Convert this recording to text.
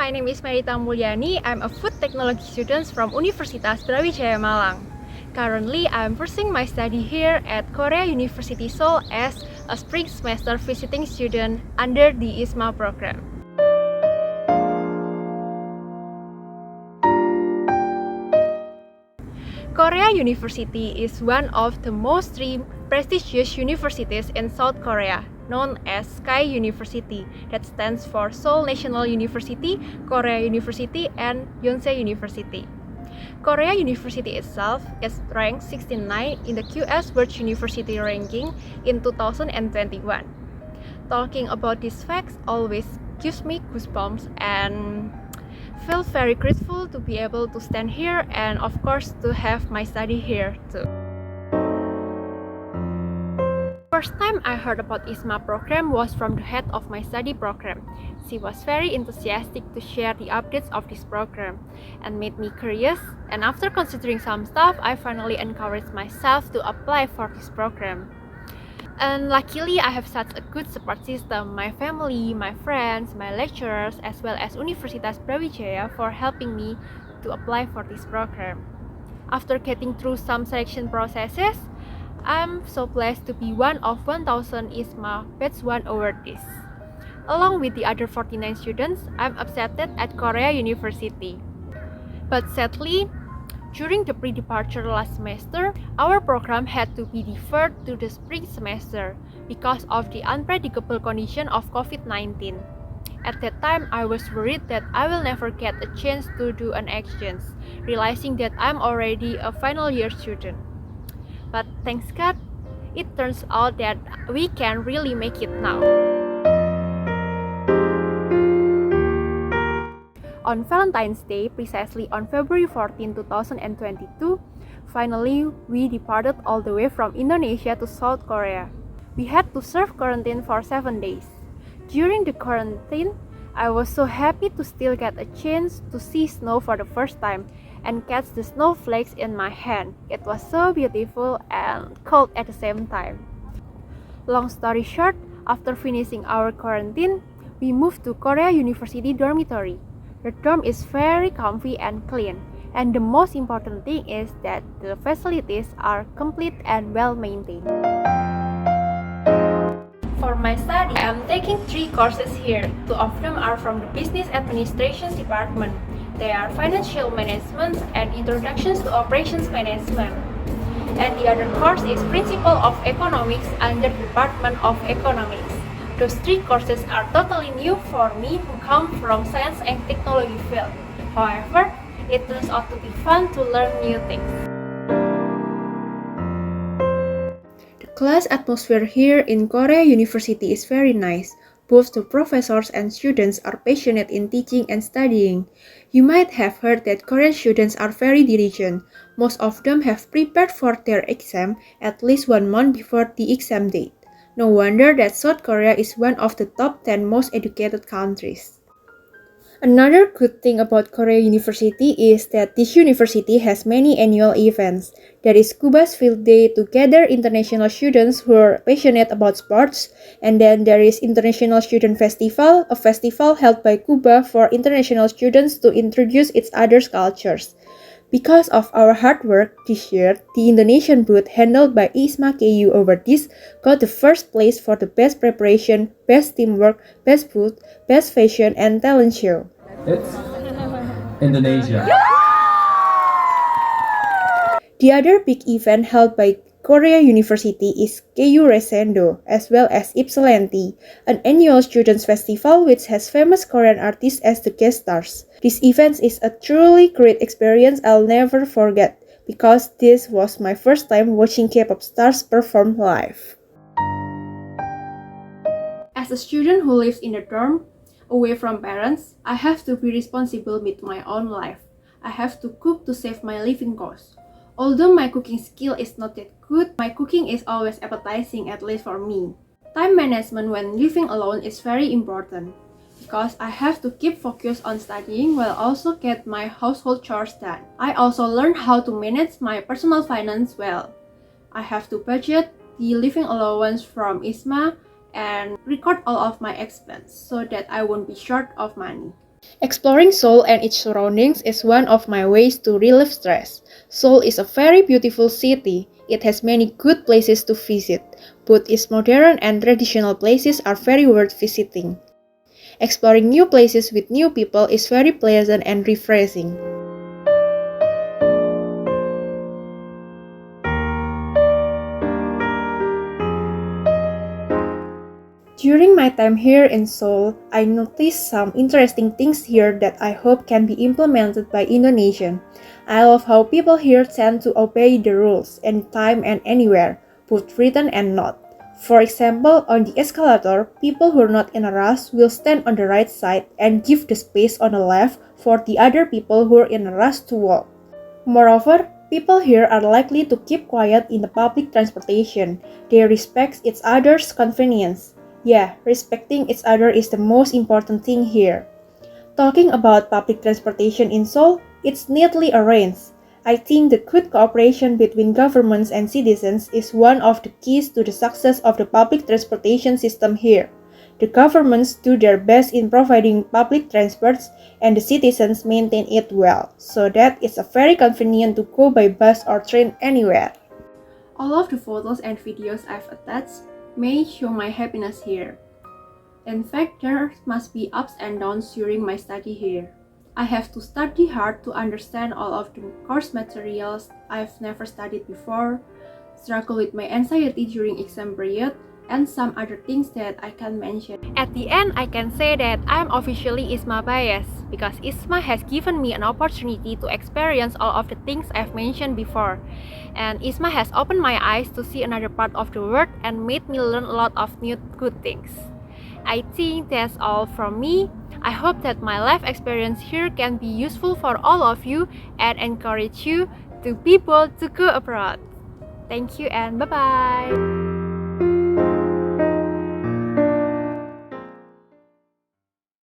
my name is Melita Mulyani. I'm a food technology student from Universitas Brawijaya, Malang. Currently, I'm pursuing my study here at Korea University Seoul as a spring semester visiting student under the IISMA program. Korea University is one of the most three prestigious universities in South Korea, known as Sky University, that stands for Seoul National University, Korea University, and Yonsei University. Korea University itself is ranked 69 in the QS World University ranking in 2021. Talking about these facts always gives me goosebumps and feel very grateful to be able to stand here and of course to have my study here too. First time I heard about IISMA program was from the head of my study program. She was very enthusiastic to share the updates of this program and made me curious, and after considering some stuff, I finally encouraged myself to apply for this program. And luckily, I have such a good support system, my family, my friends, my lecturers, as well as Universitas Brawijaya for helping me to apply for this program. After getting through some selection processes, I'm so blessed to be one of 1,000 IISMA Batch 1 awardees. Along with the other 49 students, I'm accepted at Korea University. But sadly, during the pre-departure last semester, our program had to be deferred to the spring semester because of the unpredictable condition of COVID-19. At that time, I was worried that I will never get a chance to do an exchange, realizing that I'm already a final year student. But thanks God, it turns out that we can really make it now. On Valentine's Day, precisely on February 14, 2022, finally we departed all the way from Indonesia to South Korea. We had to serve quarantine for 7 days. During the quarantine, I was so happy to still get a chance to see snow for the first time and catch the snowflakes in my hand. It was so beautiful and cold at the same time. Long story short, after finishing our quarantine, we moved to Korea University dormitory. The dorm is very comfy and clean, and the most important thing is that the facilities are complete and well maintained. For my study, I'm taking 3 courses here. 2 of them are from the Business Administration Department. They are Financial Management and Introductions to Operations Management. And the other course is Principle of Economics under the Department of Economics. Those 3 courses are totally new for me who come from science and technology field. However, it turns out to be fun to learn new things. The class atmosphere here in Korea University is very nice. Both the professors and students are passionate in teaching and studying. You might have heard that Korean students are very diligent. Most of them have prepared for their exam at least 1 month before the exam date. No wonder that South Korea is one of the top 10 most educated countries. Another good thing about Korea University is that this university has many annual events. There is Cuba's Field Day to gather international students who are passionate about sports, and then there is International Student Festival, a festival held by Cuba for international students to introduce its other cultures. Because of our hard work this year, the Indonesian booth handled by IISMA KU awardees got the first place for the best preparation, best teamwork, best booth, best fashion, and talent show. It's Indonesia. The other big event held by Korea University is KU Resendo, as well as Ypsilanti, an annual students festival which has famous Korean artists as the guest stars. This event is a truly great experience I'll never forget, because this was my first time watching K-pop stars perform live. As a student who lives in a dorm, away from parents, I have to be responsible with my own life. I have to cook to save my living costs. Although my cooking skill is not that good, my cooking is always appetizing, at least for me. Time management when living alone is very important, because I have to keep focus on studying while also get my household chores done. I also learn how to manage my personal finance well. I have to budget the living allowance from IISMA and record all of my expenses so that I won't be short of money. Exploring Seoul and its surroundings is one of my ways to relieve stress. Seoul is a very beautiful city. It has many good places to visit. Both its modern and traditional places are very worth visiting. Exploring new places with new people is very pleasant and refreshing. During my time here in Seoul, I noticed some interesting things here that I hope can be implemented by Indonesian. I love how people here tend to obey the rules anytime and anywhere, both written and not. For example, on the escalator, people who are not in a rush will stand on the right side and give the space on the left for the other people who are in a rush to walk. Moreover, people here are likely to keep quiet in the public transportation. They respect each other's convenience. Yeah, respecting each other is the most important thing here. Talking about public transportation in Seoul, it's neatly arranged. I think the good cooperation between governments and citizens is one of the keys to the success of the public transportation system here. The governments do their best in providing public transports and the citizens maintain it well, so that it's very convenient to go by bus or train anywhere. All of the photos and videos I've attached may show my happiness here. In fact, there must be ups and downs during my study here. I have to study hard to understand all of the course materials I've never studied before, struggle with my anxiety during exam period, and some other things that I can't mention. At the end, I can say that I'm officially IISMA biased because IISMA has given me an opportunity to experience all of the things I've mentioned before. And IISMA has opened my eyes to see another part of the world and made me learn a lot of new good things. I think that's all from me. I hope that my life experience here can be useful for all of you and encourage you to be bold to go abroad. Thank you and bye-bye!